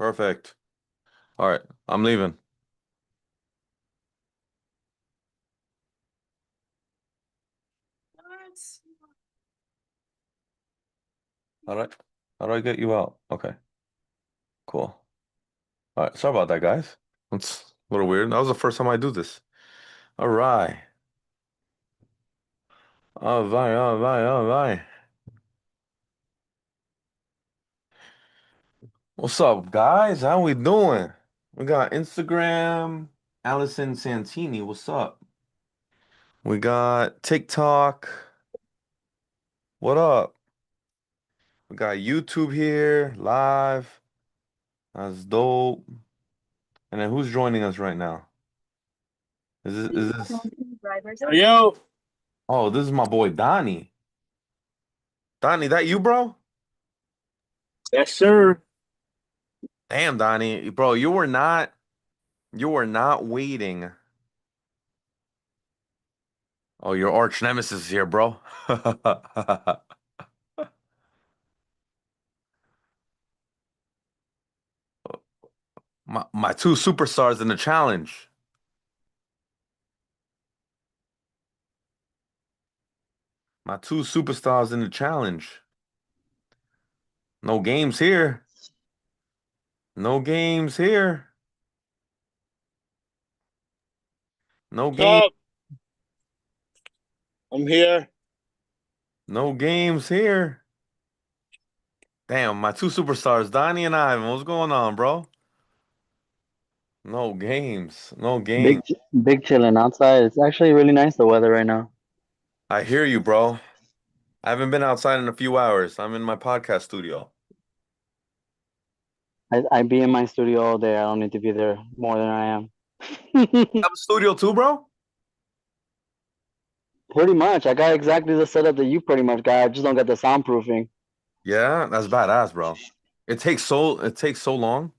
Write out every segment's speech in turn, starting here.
Perfect. All right, I'm leaving. How do I, how do I get you out? Okay, cool. All right, sorry about that, guys. It's a little weird. That was the first time I do this. All right. All right, all right, all right. What's up, guys? How we doing? We got Instagram, Allison Santini. What's up? We got TikTok. What up? We got YouTube here, live. That's dope. And then who's joining us right now? Is this? Yo, Oh, this is my boy Donnie. Donnie, that you, bro? yes, sir. Damn, Donnie, bro, you were not waiting. Oh, your arch nemesis is here, bro. My two superstars in the challenge. My two superstars in the challenge. No games here. No games here. No What's game. up? I'm here. No games here. Damn, my two superstars, Donnie and Ivan. What's going on, bro? No games. No Big, games. big chilling outside. It's actually really nice the weather right now. I hear you, bro. I haven't been outside in a few hours. I'm in my podcast studio. I be in my studio all day. I don't need to be there more than I am. Have a studio too, bro? Pretty much. I got exactly the setup that you pretty much got. I just don't get the soundproofing. Yeah, that's badass, bro. It takes so long.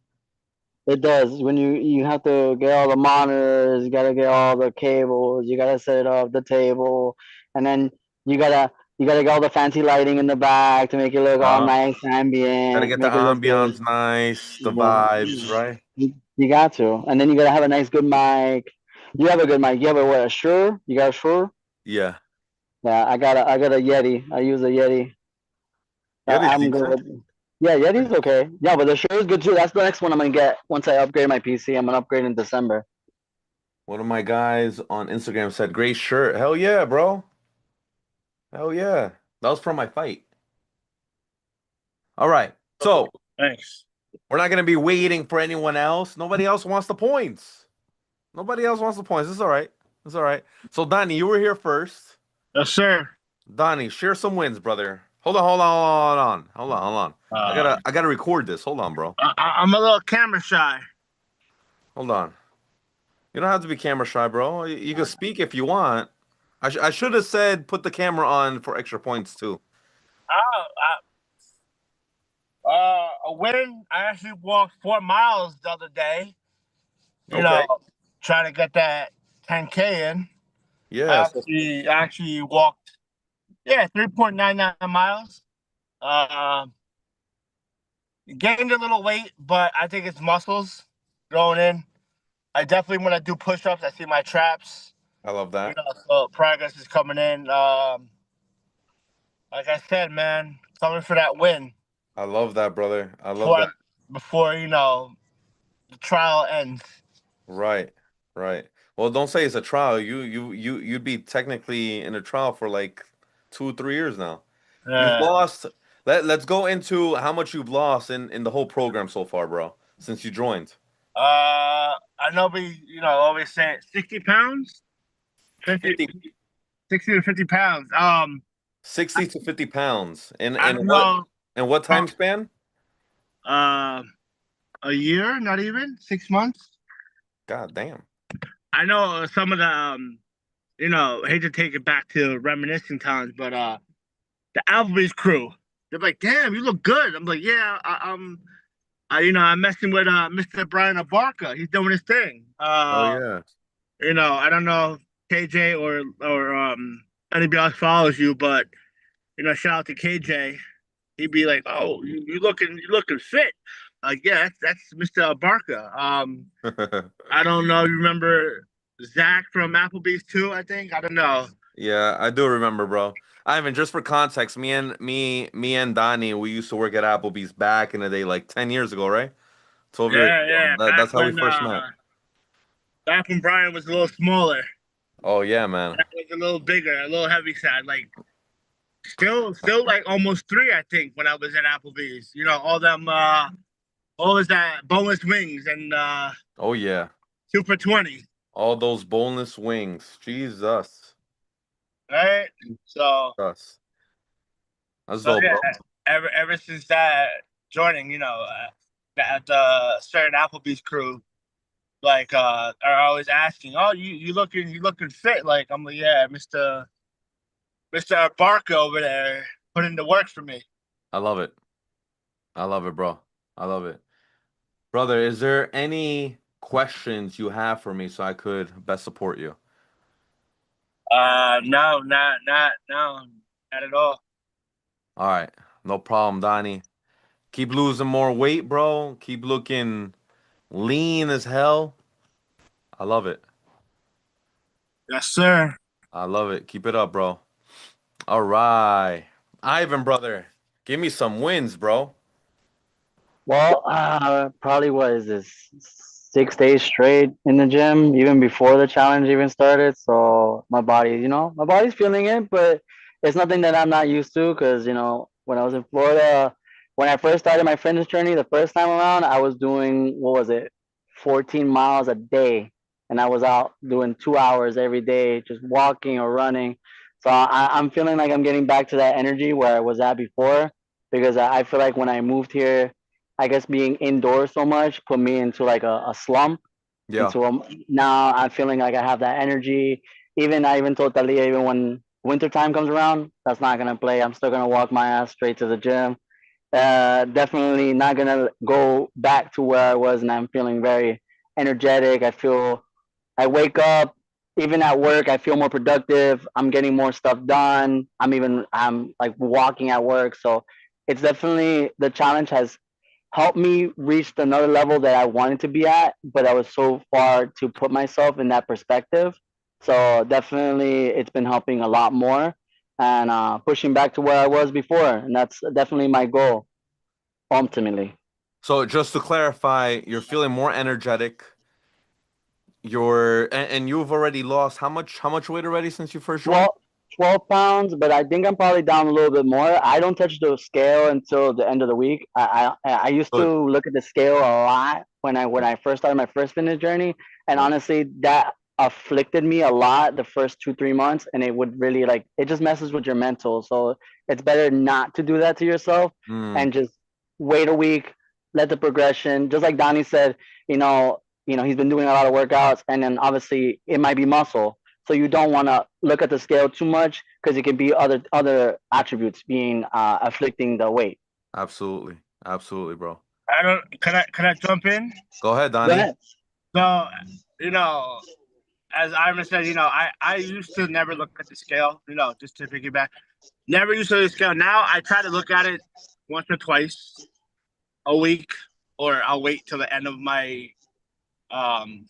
It does. When you have to get all the monitors, you gotta get all the cables, you gotta set up the table, and then you gotta you gotta get all the fancy lighting in the back to make it look all Uh, nice, Gotta ambient, get the make it look good. ambiance nice, the Yeah. vibes, right? You got to, and then you gotta have a nice good mic. You have a good mic. You have a what? A Shure? You got a Shure? Yeah. Yeah, I got a Yeti. I use a Yeti. Yeah, it's I'm good decent. with. Yeah, Yeti's okay. Yeah, but the Shure is good too. That's the next one I'm gonna get once I upgrade my PC. I'm gonna upgrade in December. One of my guys on Instagram said, "Great shirt." Hell yeah, bro. Hell yeah. That was from my fight. All right. So Thanks. we're not gonna be waiting for anyone else. Nobody else wants the points. Nobody else wants the points. It's all right. It's all right. So Donnie, you were here first. Yes, sir. Donnie, share some wins, brother. Hold on. I Uh, gotta I gotta record this. Hold on, bro. I'm a little camera shy. Hold on. You don't have to be camera shy, bro. You can speak if you want. I should have said put the camera on for extra points too. A win. I actually walked 4 miles the other day. You Okay. know, trying to get that 10K in. I Yes. actually walked, 3.99 miles. Uh, Gained a little weight, but I think it's muscles going in. I definitely want to do push-ups. I see my traps. I love that. So progress is coming in. Like I said, man, coming for that win I love that, brother. I love before that. before the trial ends. Right. Right. Well, don't say it's a trial. You'd be technically in a trial for like 2, 3 years now. You've Uh, lost. Let's go into how much you've lost in the whole program so far, bro, since you joined. I know we, always say 60 pounds, 50, 50, 60 to 50 pounds. 60 to 50 pounds. In I in don't what know, in what time span? uh, a year, not even 6 months. God damn. I know some of the, hate to take it back to reminiscing times, but the Applebee's crew, they're like, "Damn, you look good." I'm like, "Yeah, I'm messing with Mr. Brian Abarca. He's doing his thing. Oh yeah. I don't know if KJ or anybody else follows you, but shout out to KJ. He'd be like, "Oh, you looking fit." Like, yeah, that's Mr. Abarca. I don't know. You remember Zach from Applebee's too? I think I don't know. Yeah, I do remember, bro. Ivan, just for context, me and Donnie, we used to work at Applebee's back in the day, like 10 years ago, right? 12 years Yeah, ago. yeah. That's how we first met. Back when Brian was a little smaller, Oh yeah, man. Zach was a little bigger, a little heavy side. Like still like almost three, I think, when I was at Applebee's. All them what was that? Boneless wings and Oh yeah. 2 for $20. All those boneless wings. Jesus. Right? So Us. That's so dope, yeah, bro. ever since that joining, at the certain Applebee's crew, like are always asking, "Oh, you looking fit?" Like I'm like, "Yeah, Mr. Barker over there put in the work for me." I love it. I love it, bro. I love it. Brother, is there any questions you have for me so I could best support you? No, no, not at all. All right. No problem, Donnie. Keep losing more weight, bro. Keep looking lean as hell. I love it. Yes, sir. I love it. Keep it up, bro. All right. Ivan, brother, give me some wins, bro. Well, probably what is this 6 days straight in the gym, even before the challenge even started. So my body's feeling it, but it's nothing that I'm not used to because when I was in Florida, when I first started my fitness journey the first time around, I was doing what was it, 14 miles a day, and I was out doing 2 hours every day, just walking or running. So I'm feeling like I'm getting back to that energy where I was at before because I feel like when I moved here I guess being indoors so much put me into like a slump. Yeah, Into now I'm feeling like I have that energy. Even I even told Talia even when winter time comes around, that's not gonna play. I'm still gonna walk my ass straight to the gym. Definitely not gonna go back to where I was, and I'm feeling very energetic. I wake up even at work. I feel more productive. I'm getting more stuff done. I'm like walking at work. So it's definitely the challenge has helped me reach another level that I wanted to be at, but I was so far to put myself in that perspective. So definitely, it's been helping a lot more and pushing back to where I was before, and that's definitely my goal ultimately. so just to clarify, you're feeling more energetic. And you've already lost how much weight already since you first joined? 12, 12 pounds, but I think I'm probably down a little bit more. I don't touch the scale until the end of the week. I used Good. to look at the scale a lot when I first started my first fitness journey, and Yeah. honestly, that afflicted me a lot the first 2 3 months, and it would really like it just messes with your mental. So it's better not to do that to yourself Mm, and just wait a week, let the progression. Just like Donnie said, he's been doing a lot of workouts, and then obviously it might be muscle so you don't want to look at the scale too much because it could be other attributes being afflicting the weight. absolutely. Absolutely, bro. I don't. Can I jump in? Go ahead, Go Donnie. ahead. So you know, as Ivan said, I used to never look at the scale. Just to piggyback, never used to look at the scale. Now I try to look at it once or twice a week, or I'll wait till the end of my um,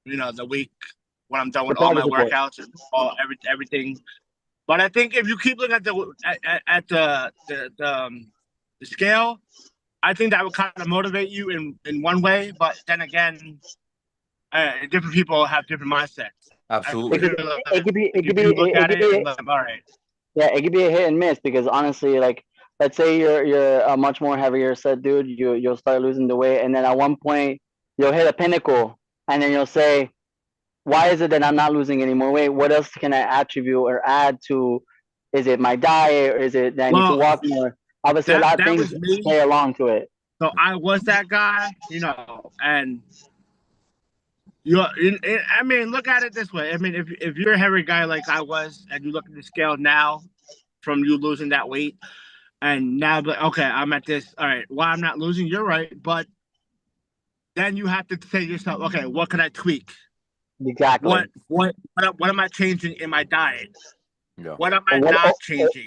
the week when I'm done The with all my progress report. workouts and everything. But I think if you keep looking at the scale, I think that would kind of motivate you in one way. But then again, different people have different mindsets. I It Absolutely. could feel it like could be it if could be you look it at could it be and look, all right, yeah, it could be a hit and miss because honestly, like let's say you're a much more heavier set dude, you'll start losing the weight, and then at one point you'll hit a pinnacle, and then you'll say, why is it that I'm not losing any more weight? What else can I attribute or add to? Is it my diet or is it that I need to well, walk more? Obviously, a lot of that things was me. play along to it. So I was that guy, and you. I mean, look at it this way. I mean, if you're a heavy guy like I was, and you look at the scale now, from you losing that weight, and now, but okay, I'm at this. All right, well, I'm not losing. You're right, but then you have to say to yourself, okay, what can I tweak? Exactly. What am I changing in my diet? Yeah. What am Or I what? not changing?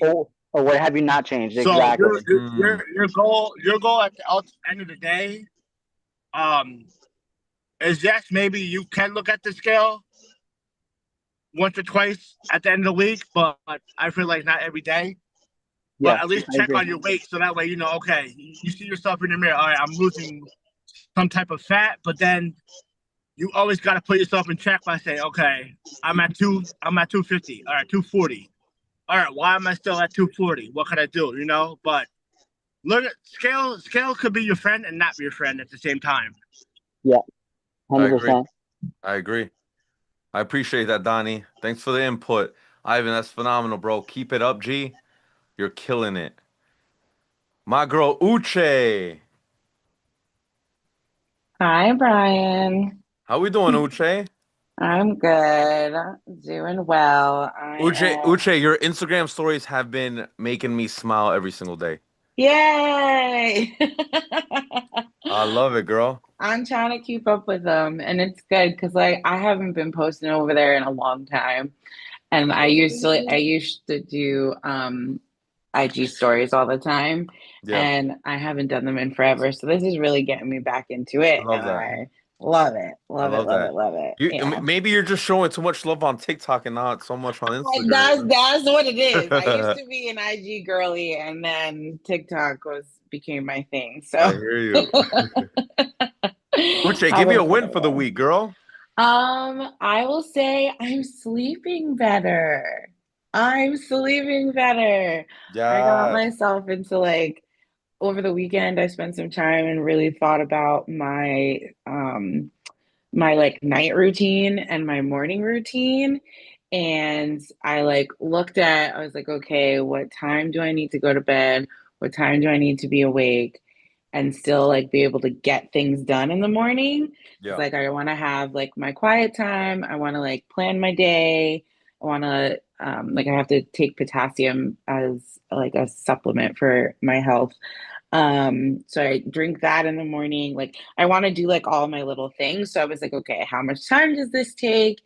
Or what have you not changed? So Exactly. Mm. your goal at the end of the day, um, is yes, maybe you can look at the scale once or twice at the end of the week, but I feel like not every day. But Yeah, at least I check agree. on your weight so that way you know, okay, you see yourself in the mirror. All right, I'm losing some type of fat, but then you always got to put yourself in check by saying, okay, I'm at 250. All right, 240. All right, why am I still at 240? What can I do? You know, but look at scale could be your friend and not be your friend at the same time. Yeah, I hundred agree. percent. I agree. I appreciate that, Donnie. Thanks for the input. Ivan, that's phenomenal, bro. Keep it up, G. You're killing it. My girl Uche. Hi, Brian. How we doing, Uche? I'm good. Doing well. I Uche, am. Uche, your Instagram stories have been making me smile every single day. Yay! I love it, girl. I'm trying to keep up with them, and it's good because like I haven't been posting over there in a long time. And I used to do IG stories all the time, Yeah, and I haven't done them in forever. So this is really getting me back into it, I and love that. I love it. I Love it, love love it, that. love it. Yeah. Maybe you're just showing too much love on TikTok and not so much on That's Instagram. that's what it is. I used to be an IG girly, and then TikTok was became my thing. I So hear you. Uche, I give me a will put win it for the away. week, girl. I will say I'm sleeping better. I'm sleeping better. I got Yes. myself into like over the weekend, I spent some time and really thought about my like night routine and my morning routine. And I like looked at, I was like, okay, what time do I need to go to bed? What time do I need to be awake and still like be able to get things done in the morning? Because Yeah. like I want to have like my quiet time. I want to like plan my day. I want to like I have to take potassium as like a supplement for my health. So I drink that in the morning. Like I want to do like all my little things. So I was like, okay, how much time does this take?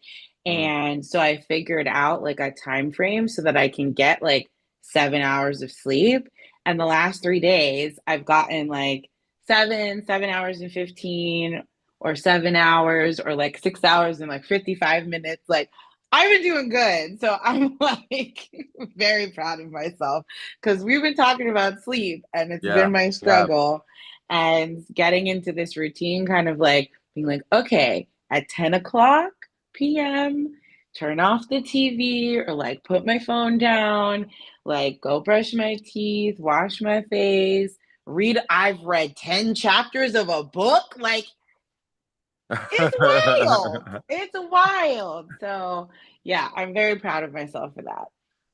Mm. And so I figured out like a time frame so that I can get like 7 hours of sleep. And the last 3 days, I've gotten like 7 hours and 15, or 7 hours, or like 6 hours and like 55 minutes. Like I've been doing good. So I'm like very proud of myself because we've been talking about sleep and it's Yeah. been my Yeah. struggle. And getting into this routine, kind of like being like, okay, at 10 o'clock p.m., turn off the TV or like put my phone down, like go brush my teeth, wash my face, read. I've read 10 chapters of a book. Like it's wild. It's wild. So, yeah, I'm very proud of myself for that.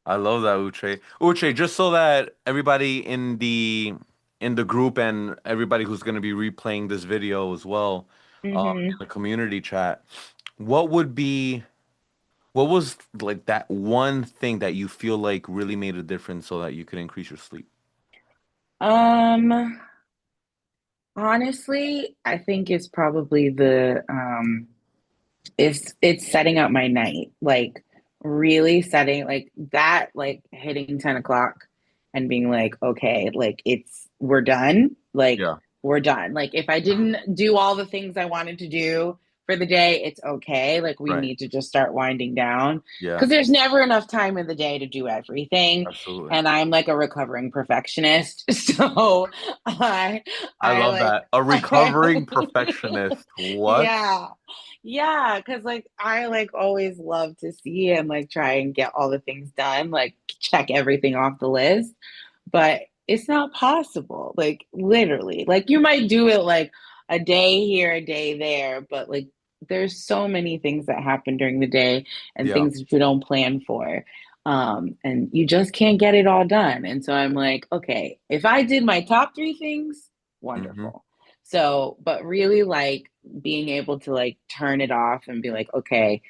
I love that, Uche. Uche, just so that everybody in the group and everybody who's going to be replaying this video as well, in Hmm. the community chat, what would be what was like that one thing that you feel like really made a difference so that you could increase your sleep? Um, Honestly, I think it's probably the it's setting up my night. Like really setting like that, like hitting 10 o'clock and being like, okay, like it's we're done. Like Yeah, we're done. Like if I didn't do all the things I wanted to do for the day, it's okay. Like we right. need to just start winding down Yeah, because there's never enough time in the day to do everything. absolutely. And I'm like a recovering perfectionist. So I I I love like that. A recovering perfectionist. What? yeah. Yeah, because like I like always love to see and like try and get all the things done, like check everything off the list, but it's not possible. Like literally, like you might do it like a day here, a day there, but like there's so many things that happen during the day and Yeah. things that you don't plan for. And you just can't get it all done. And so I'm like, okay, if I did my top three things, Hmm. wonderful. So, but really like being able to like turn it off and be like, okay,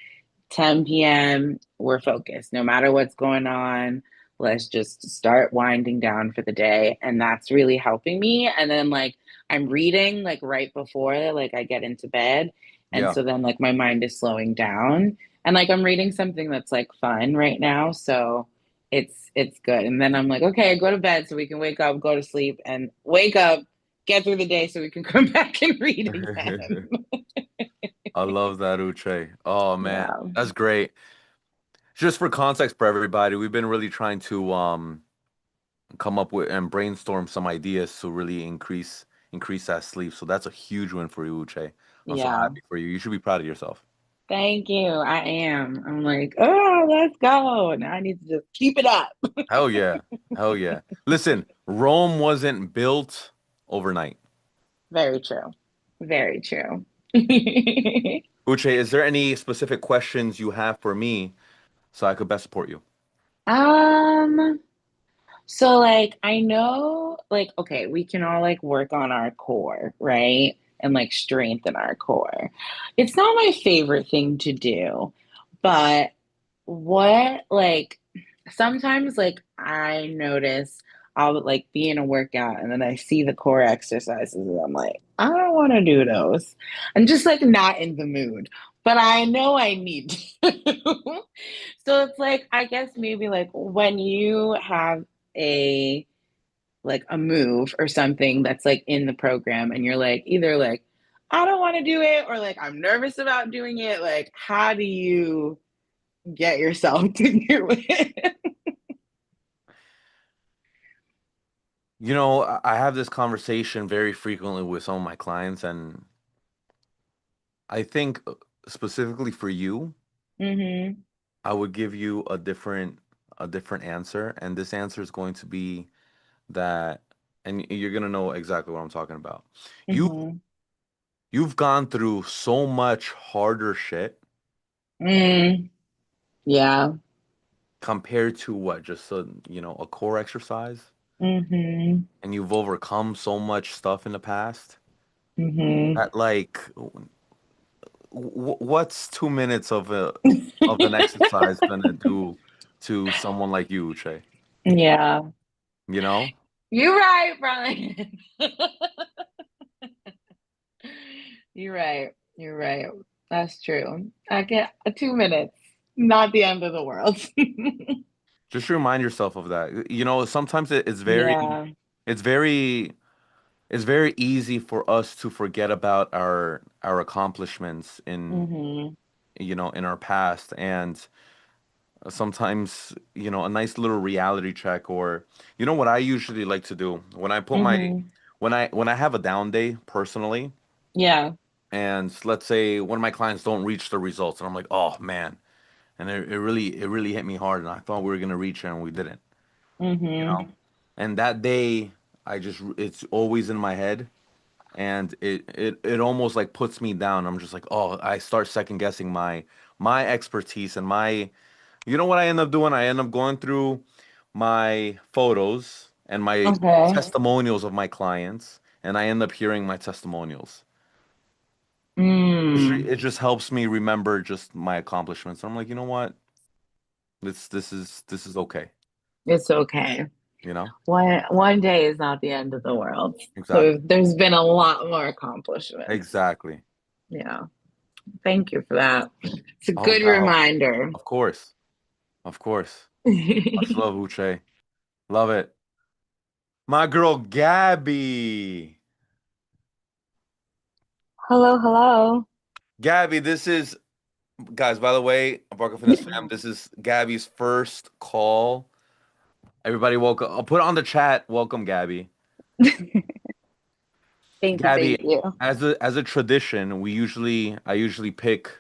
10 p.m., we're focused no matter what's going on. let's just start winding down for the day. And that's really helping me. And then like I'm reading like right before like I get into bed. And Yeah. so then like my mind is slowing down. And like I'm reading something that's like fun right now. So it's good. And then I'm like, okay, go to bed so we can wake up, go to sleep, and wake up, get through the day so we can come back and read again. I love that, Uche. Oh man, Yeah. that's great. Just for context for everybody, we've been really trying to come up with and brainstorm some ideas to really increase that sleep. So that's a huge win for you, Uche. I'm so Yeah. happy for you. You should be proud of yourself. Thank you. I am. I'm like, oh, let's go. Now I need to just keep it up. Hell yeah. Hell yeah. Listen, Rome wasn't built overnight. Very true. Very true. Uche, is there any specific questions you have for me so I could best support you? Um, so like I know like okay, we can all like work on our core, right? And like strengthen our core. It's not my favorite thing to do, but what like sometimes like I notice I'll like be in a workout and then I see the core exercises and I'm like, I don't want to do those. I'm just like not in the mood, but I know I need to. So it's like I guess maybe like when you have a like a move or something that's like in the program and you're like either like I don't want to do it or like I'm nervous about doing it, like how do you get yourself to do it? You know, I have this conversation very frequently with some of my clients, and I think specifically for you, Mm-hmm. I would give you a different answer, and this answer is going to be that, and you're gonna know exactly what I'm talking about. You Mm-hmm. you've gone through so much harder shit Mm, yeah. compared to what, just a core exercise, Mm-hmm. and you've overcome so much stuff in the past Mm-hmm. that like what's 2 minutes of an exercise gonna do to someone like you, Uche? Yeah. You know? You're right, Brian. You're right. You're right. That's true. I get 2 minutes. Not the end of the world. Just remind yourself of that. You know, sometimes Yeah. it's very it's very easy for us to forget about our accomplishments Mm-hmm. in our past, and sometimes, a nice little reality check, or what I usually like to do when I put my Mm-hmm. when I have a down day personally, Yeah. and let's say one of my clients don't reach the results, and I'm like, oh man, and it really hit me hard, and I thought we were gonna reach it and we didn't, you Mm-hmm. know. And that day, it's always in my head, and it almost like puts me down. I'm just like, oh, I start second guessing my expertise and my, what I end up doing? I end up going through my photos and my Okay. testimonials of my clients, and I end up hearing my testimonials. Mm. It just helps me remember just my accomplishments. I'm like, you know what? This is okay. It's okay. You know? One day is not the end of the world. Exactly. There's been a lot more accomplishments. Exactly. Yeah. Thank you for that. It's a I hope good that helps. reminder. Of course. Of course. Much love, Uche. Love it. My girl Gabby. Hello, hello. Gabby, this is guys, by the way, Barca Fitness fam, this is Gabby's first call. Everybody welcome. I'll put it on the chat. Welcome, Gabby. Thank you, Gabby, thank you. as a tradition, I usually pick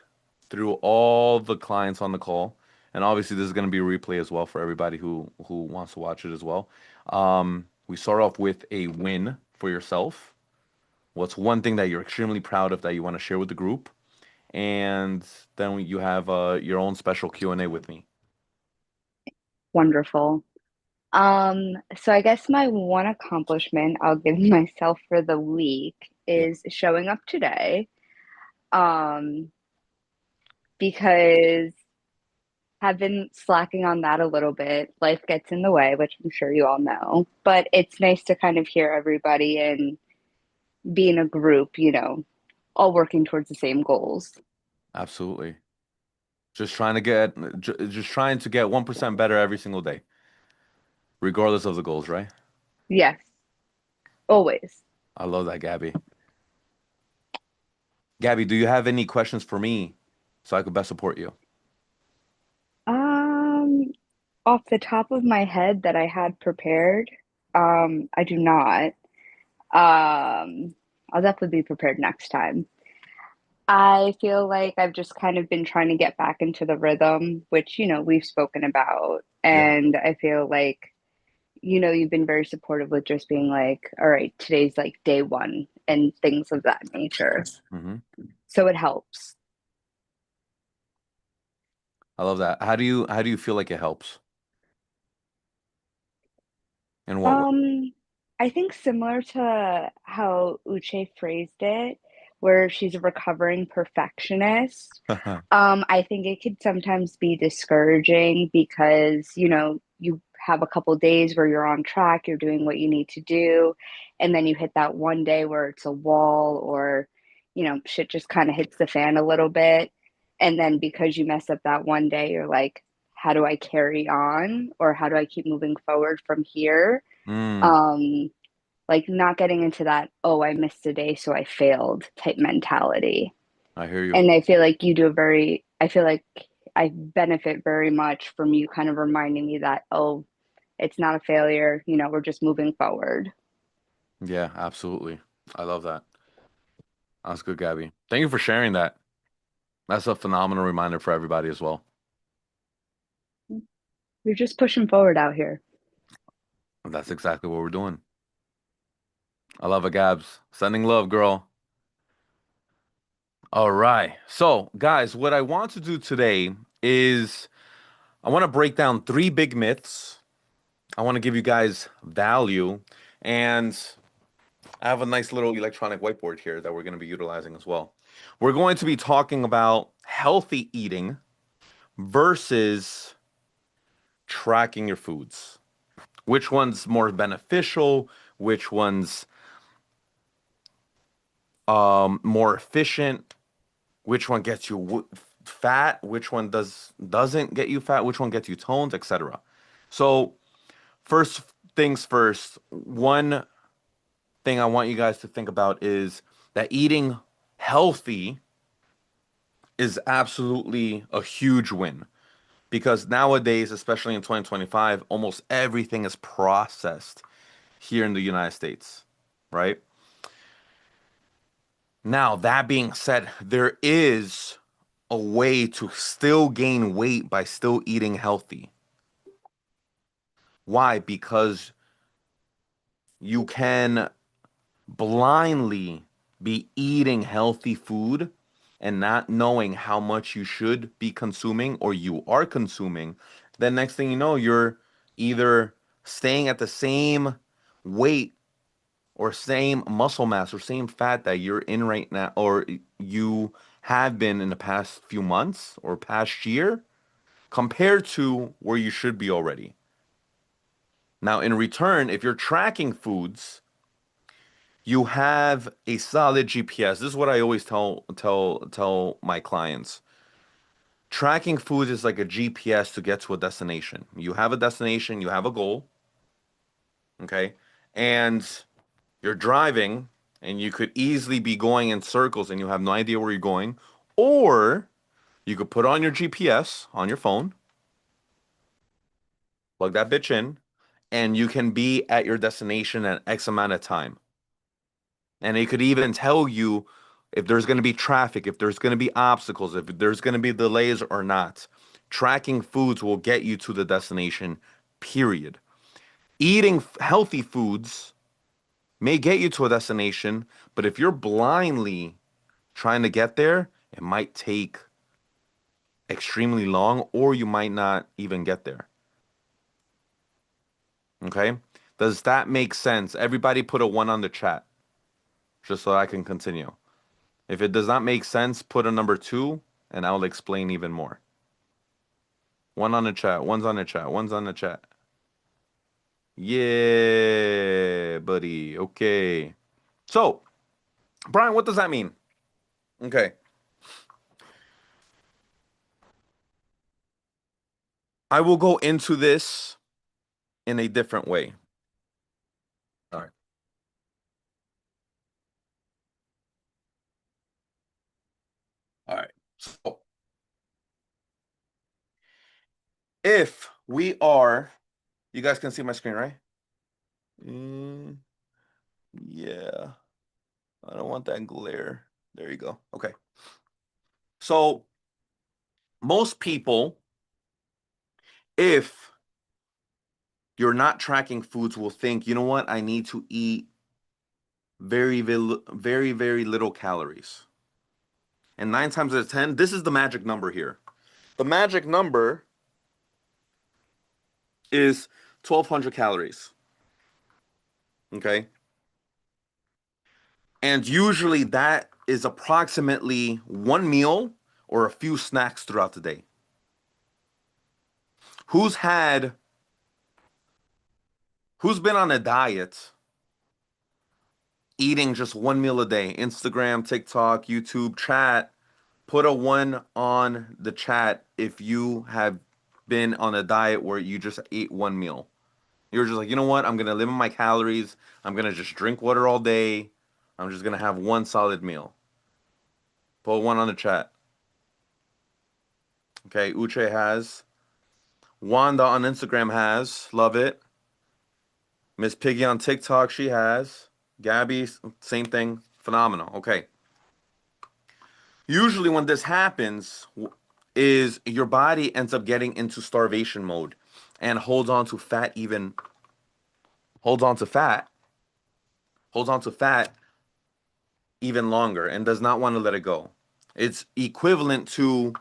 through all the clients on the call, and obviously this is going to be a replay as well for everybody who wants to watch it as well. We start off with a win for yourself. What's one thing that you're extremely proud of that you want to share with the group? And then you have your own special Q&A with me. Wonderful. So I guess my one accomplishment I'll give myself for the week Yeah. is showing up today. Um, because have been slacking on that a little bit. Life gets in the way, which I'm sure you all know. But it's nice to kind of hear everybody and be in a group, all working towards the same goals. Absolutely. Just trying to get just trying to get 1% better every single day, regardless of the goals, right? Yes, always. I love that, Gabby. Gabby, do you have any questions for me so I could best support you? Um, Off the top of my head that I had prepared, I do not. I'll definitely be prepared next time. I feel like I've just kind of been trying to get back into the rhythm, which, we've spoken about. Yeah. And I feel like, you've been very supportive with just being like, all right, today's like day one and things of that nature. Hmm. So it helps. I love that. How do you feel like it helps? In what way? Um, I think similar to how Uche phrased it, where she's a recovering perfectionist. I think it could sometimes be discouraging because, you have a couple days where you're on track, you're doing what you need to do, and then you hit that one day where it's a wall or, shit just kind of hits the fan a little bit. And then because you mess up that one day, you're like, how do I carry on or how do I keep moving forward from here? Mm, Um, like not getting into that, oh, I missed a day, so I failed type mentality. I hear you. And I feel like I benefit very much from you kind of reminding me that, oh, it's not a failure, we're just moving forward. Yeah, absolutely. I love that. That's good, Gabby. Thank you for sharing that. That's a phenomenal reminder for everybody as well. We're just pushing forward out here. And that's exactly what we're doing. I love it, Gabs. Sending love, girl. All right. So, guys, what I want to do today is I want to break down three big myths. I want to give you guys value. And I have a nice little electronic whiteboard here that we're going to be utilizing as well. We're going to be talking about healthy eating versus tracking your foods. Which one's more beneficial? Which one's more efficient? Which one gets you fat? Which one doesn't get you fat? Which one gets you toned, etc. So, first things first, one thing I want you guys to think about is that eating healthy is absolutely a huge win because nowadays, especially in 2025, almost everything is processed here in the United States, right? Now, that being said, there is a way to still gain weight by still eating healthy. Why? Because you can blindly be eating healthy food and not knowing how much you should be consuming or you are consuming. Then next thing you know, you're either staying at the same weight or same muscle mass or same fat that you're in right now or you have been in the past few months or past year compared to where you should be already. Now, in return, if you're tracking foods, you have a solid GPS. This is what I always tell my clients. Tracking foods is like a GPS to get to a destination. You have a destination, you have a goal, okay? And you're driving and you could easily be going in circles and you have no idea where you're going. Or you could put on your GPS on your phone, plug that bitch in, and you can be at your destination at X amount of time. And it could even tell you if there's going to be traffic, if there's going to be obstacles, if there's going to be delays or not. Tracking foods will get you to the destination, period. Eating healthy foods may get you to a destination, but if you're blindly trying to get there, it might take extremely long or you might not even get there. Okay? Does that make sense? Everybody put a one on the chat just so I can continue. If it does not make sense, put a number two and I'll explain even more. One on the chat. One's on the chat. One's on the chat. Yeah, buddy. Okay. So, Brian, what does that mean? Okay. I will go into this in a different way. All right. All right. So, if we are, you guys can see my screen, right? Yeah. I don't want that glare. There you go. Okay. So, most people, if you're not tracking foods, will think, you know what? I need to eat very, very little calories. And 9 times out of 10, this is the magic number here. The magic number is 1,200 calories. Okay. And usually that is approximately one meal or a few snacks throughout the day. Who's been on a diet eating just one meal a day? Instagram, TikTok, YouTube, chat. Put a 1 on the chat if you have been on a diet where you just ate one meal. You're just like, you know what? I'm going to limit my calories. I'm going to just drink water all day. I'm just going to have one solid meal. Put 1 on the chat. Okay, Uche has. Wanda on Instagram has. Love it. Miss Piggy on TikTok, she has. Gabby, same thing. Phenomenal. Okay. Usually when this happens is your body ends up getting into starvation mode and holds on to fat even longer and does not want to let it go. It's equivalent to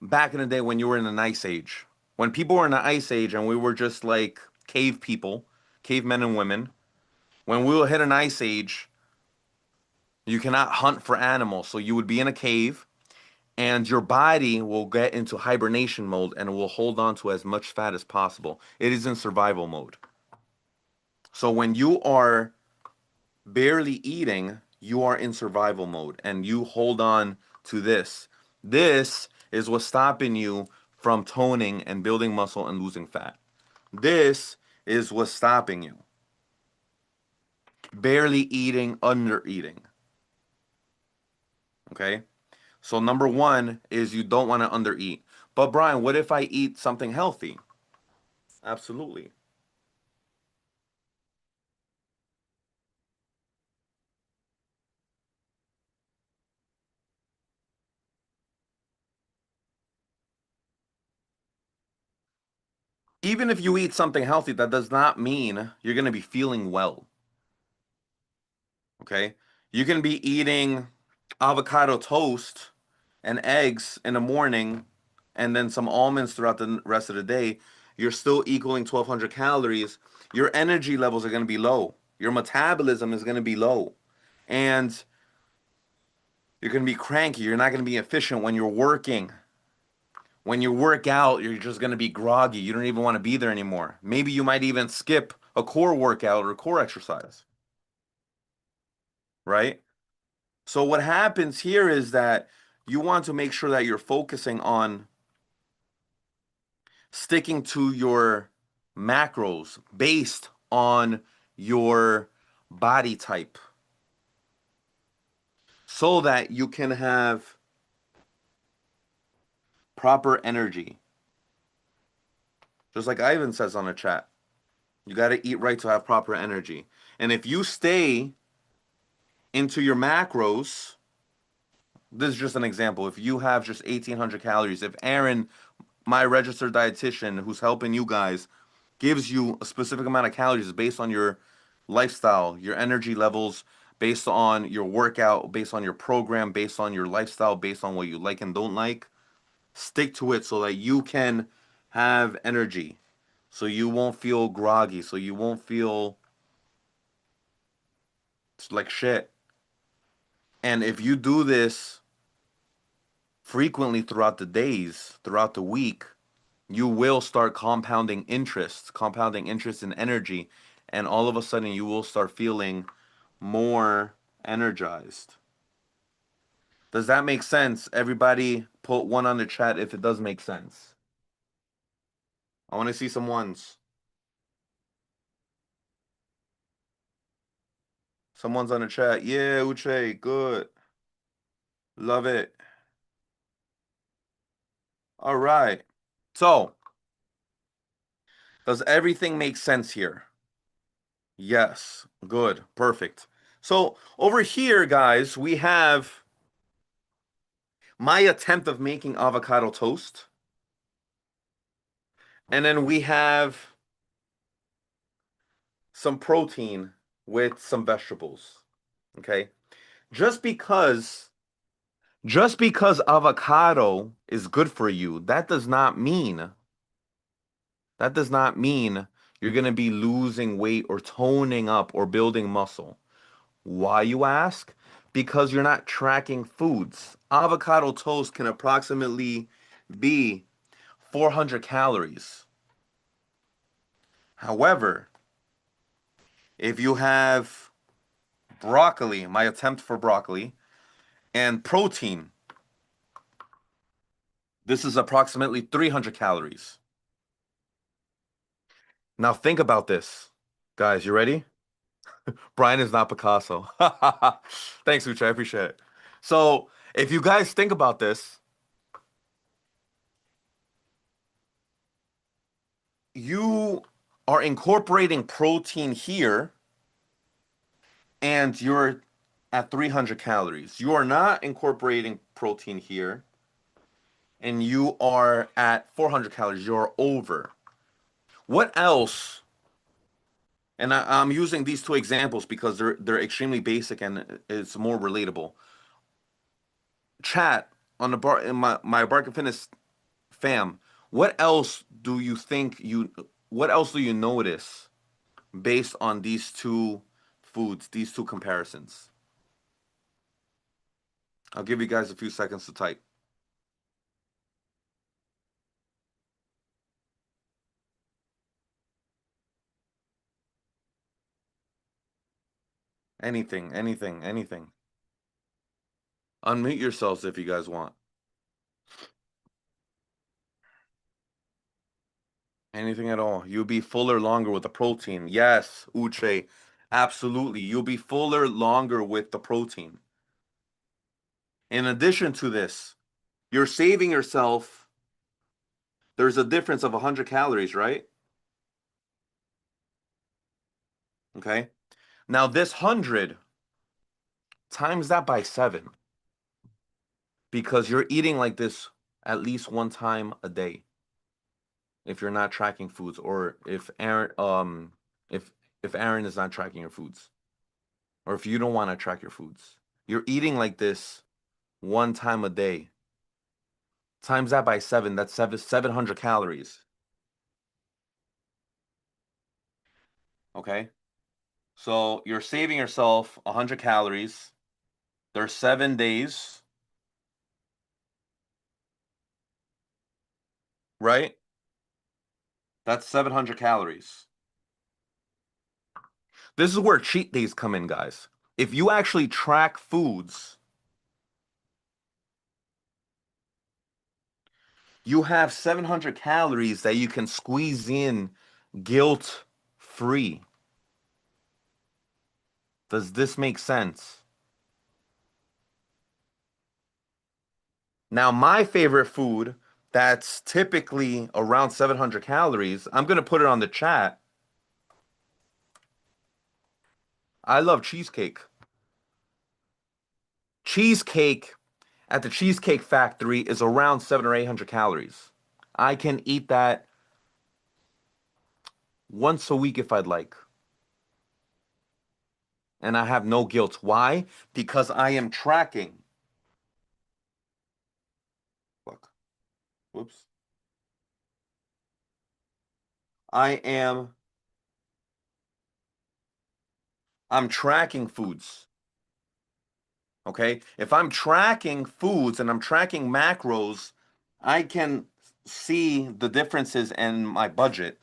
back in the day when you were in an ice age. When people were in the ice age and we were just like cave people, cavemen and women, when we will hit an ice age, you cannot hunt for animals. So you would be in a cave and your body will get into hibernation mode and it will hold on to as much fat as possible. It is in survival mode. So when you are barely eating, you are in survival mode and you hold on to this. This is what's stopping you from toning and building muscle and losing fat. This is what's stopping you. Barely eating, under eating. Okay? So number 1 is you don't want to undereat. But Brian, what if I eat something healthy? Absolutely. Even if you eat something healthy, that does not mean you're going to be feeling well. Okay? You can be eating avocado toast and eggs in the morning and then some almonds throughout the rest of the day. You're still equaling 1,200 calories. Your energy levels are going to be low. Your metabolism is going to be low. And you're going to be cranky. You're not going to be efficient when you're working. When you work out, you're just going to be groggy. You don't even want to be there anymore. Maybe you might even skip a core workout or a core exercise. Right? So what happens here is that you want to make sure that you're focusing on sticking to your macros based on your body type so that you can have proper energy. Just like Ivan says on the chat, you got to eat right to have proper energy. And if you stay into your macros, this is just an example. If you have just 1,800 calories, if Aaron, my registered dietitian who's helping you guys, gives you a specific amount of calories based on your lifestyle, your energy levels, based on your workout, based on your program, based on your lifestyle, based on what you like and don't like, stick to it so that you can have energy. So you won't feel groggy, so you won't feel like shit. And if you do this frequently throughout the days, throughout the week, you will start compounding interest in energy, and all of a sudden you will start feeling more energized. Does that make sense? Everybody put one on the chat if it does make sense. I want to see some ones. Someone's on the chat. Yeah, Uche, good. Love it. All right. So, does everything make sense here? Yes. Good. Perfect. So, over here, guys, we have my attempt of making avocado toast. And then we have some protein with some vegetables. Okay? Just because avocado is good for you, that does not mean you're going to be losing weight or toning up or building muscle. Why, you ask? Because you're not tracking foods. Avocado toast can approximately be 400 calories. However, if you have broccoli, my attempt for broccoli, and protein, this is approximately 300 calories. Now think about this. Guys, you ready? Brian is not Picasso. Thanks, Uche. I appreciate it. So, if you guys think about this, you are incorporating protein here and you're at 300 calories. You are not incorporating protein here and you are at 400 calories. You're over. What else? And I'm using these two examples because they're extremely basic and it's more relatable. Chat on the bar in my Bark and Fitness fam. What else do you think what else do you notice based on these two foods, these two comparisons? I'll give you guys a few seconds to type. Anything, anything, anything. Unmute yourselves if you guys want. Anything at all. You'll be fuller longer with the protein. Yes, Uche. Absolutely. You'll be fuller longer with the protein. In addition to this, you're saving yourself. There's a difference of 100 calories, right? Okay. Now this 100 times that by 7 because you're eating like this at least one time a day. If you're not tracking foods or if Aaron if Aaron is not tracking your foods or if you don't want to track your foods. You're eating like this one time a day. Times that by 7, that's 700 calories. Okay? So you're saving yourself 100 calories. There's 7 days. Right? That's 700 calories. This is where cheat days come in, guys. If you actually track foods, you have 700 calories that you can squeeze in guilt-free. Does this make sense? Now, my favorite food that's typically around 700 calories, I'm going to put it on the chat. I love cheesecake. Cheesecake at the Cheesecake Factory is around 700 or 800 calories. I can eat that once a week if I'd like. And I have no guilt. Why? Because I am tracking. Look. Whoops. I'm tracking foods. Okay? If I'm tracking foods and I'm tracking macros, I can see the differences in my budget.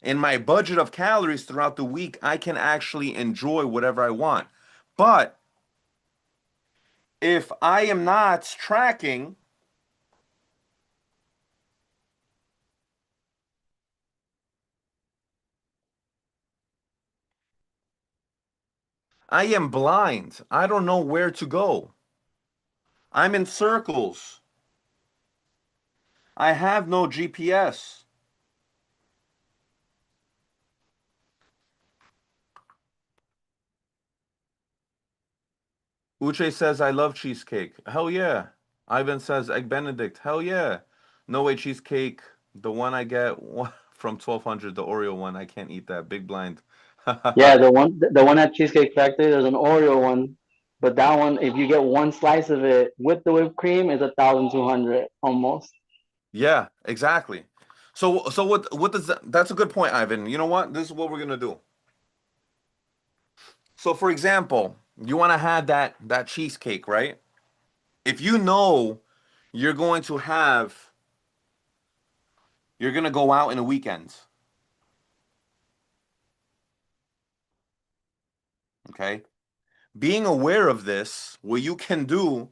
In my budget of calories throughout the week, I can actually enjoy whatever I want. But if I am not tracking, I am blind. I don't know where to go. I'm in circles. I have no GPS. Uche says, I love cheesecake. Hell yeah. Ivan says, Egg Benedict. Hell yeah. No Way Cheesecake. The one I get from 1200, the Oreo one. I can't eat that. Big blind. Yeah, the one at Cheesecake Factory, there's an Oreo one, but that one, if you get one slice of it with the whipped cream, is 1,200 almost. Yeah, exactly. So what does that's a good point, Ivan. You know what? This is what we're gonna do. So for example, you want to have that cheesecake, right? If you know you're going to have you're gonna go out in the weekends, okay? Being aware of this, what you can do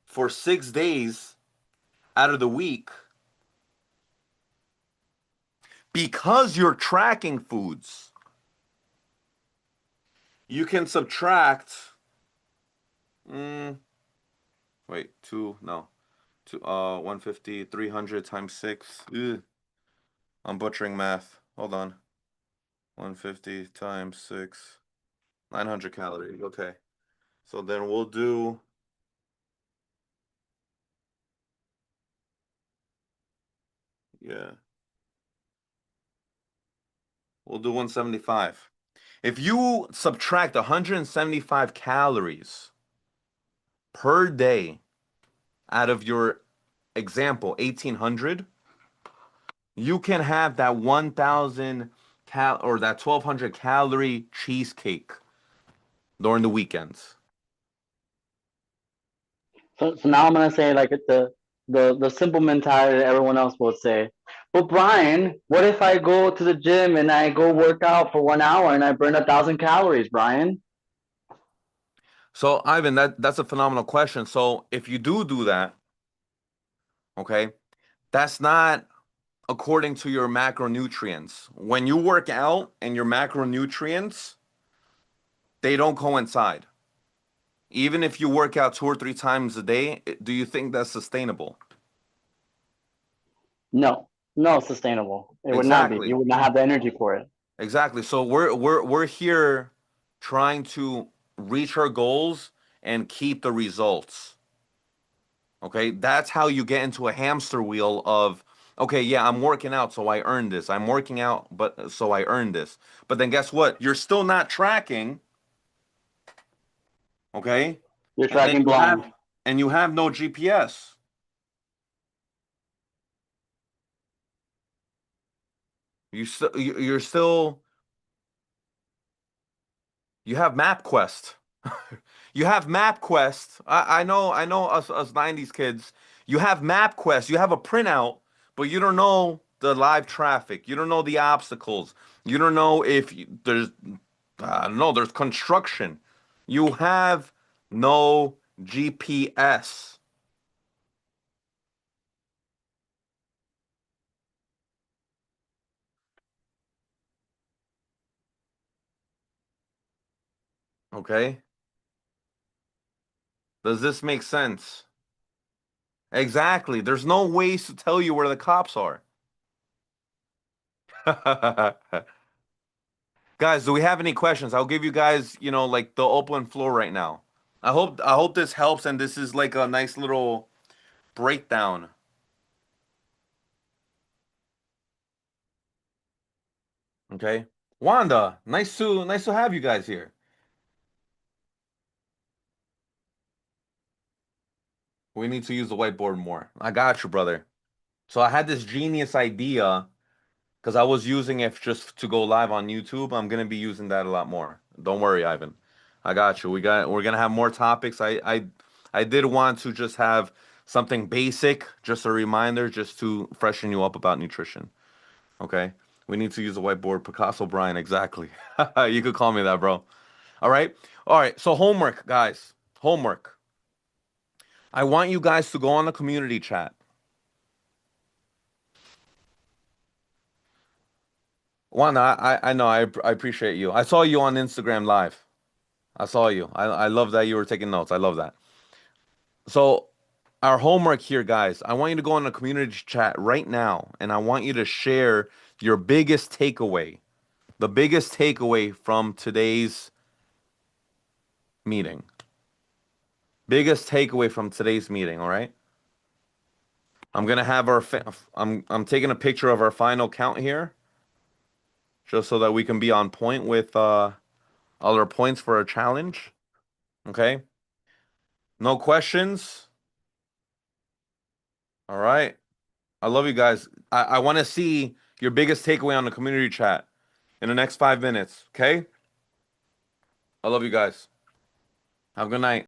for 6 days out of the week, because you're tracking foods, you can subtract. Wait, two, no, two, 150, 300 times 6. Ugh, I'm butchering math. Hold on. 150 times 6, 900 calories. Okay. So then we'll do. Yeah. We'll do 175. If you subtract 175 calories per day out of your example, 1800, you can have that 1000 or that 1200 calorie cheesecake during the weekends. So now I'm gonna say like the simple mentality that everyone else will say. But Brian, what if I go to the gym and I go work out for 1 hour and I burn 1,000 calories, Brian? So Ivan, that's a phenomenal question. So if you do that, okay, that's not according to your macronutrients. When you work out and your macronutrients, they don't coincide. Even if you work out 2 or 3 times a day, do you think that's sustainable? No, no, sustainable. It would not be. Exactly. You would not have the energy for it. Exactly. So we're here trying to reach our goals and keep the results. Okay? That's how you get into a hamster wheel of, okay, yeah, I'm working out, so I earned this. I'm working out, but so I earned this. But then guess what? You're still not tracking, okay? You're And then tracking blind. you have no GPS. You're still you have MapQuest. You have MapQuest. I know us 90s kids. You have MapQuest. You have a printout, but you don't know the live traffic. You don't know the obstacles. You don't know if there's no, there's construction. You have no GPS. Okay? Does this make sense? Exactly. There's no ways to tell you where the cops are. Guys, do we have any questions? I'll give you guys, like the open floor right now. I hope this helps and this is like a nice little breakdown. Okay? Wanda, nice to have you guys here. We need to use the whiteboard more. I got you, brother. So I had this genius idea because I was using it just to go live on YouTube. I'm gonna be using that a lot more. Don't worry, Ivan. I got you. We're gonna have more topics. I did want to just have something basic, just a reminder, just to freshen you up about nutrition. Okay? We need to use a whiteboard. Picasso Brian, exactly. You could call me that, bro. All right? All right. So homework, guys. Homework. I want you guys to go on the community chat. One, I know I appreciate you. I saw you on Instagram Live. I saw you. I love that you were taking notes. I love that. So our homework here, guys, I want you to go on the community chat right now, and I want you to share your biggest takeaway, the biggest takeaway from today's meeting. Biggest takeaway from today's meeting, all right? I'm gonna have I'm taking a picture of our final count here, just so that we can be on point with all our points for our challenge. Okay? No questions. All right. I love you guys. I want to see your biggest takeaway on the community chat in the next 5 minutes. Okay? I love you guys. Have a good night.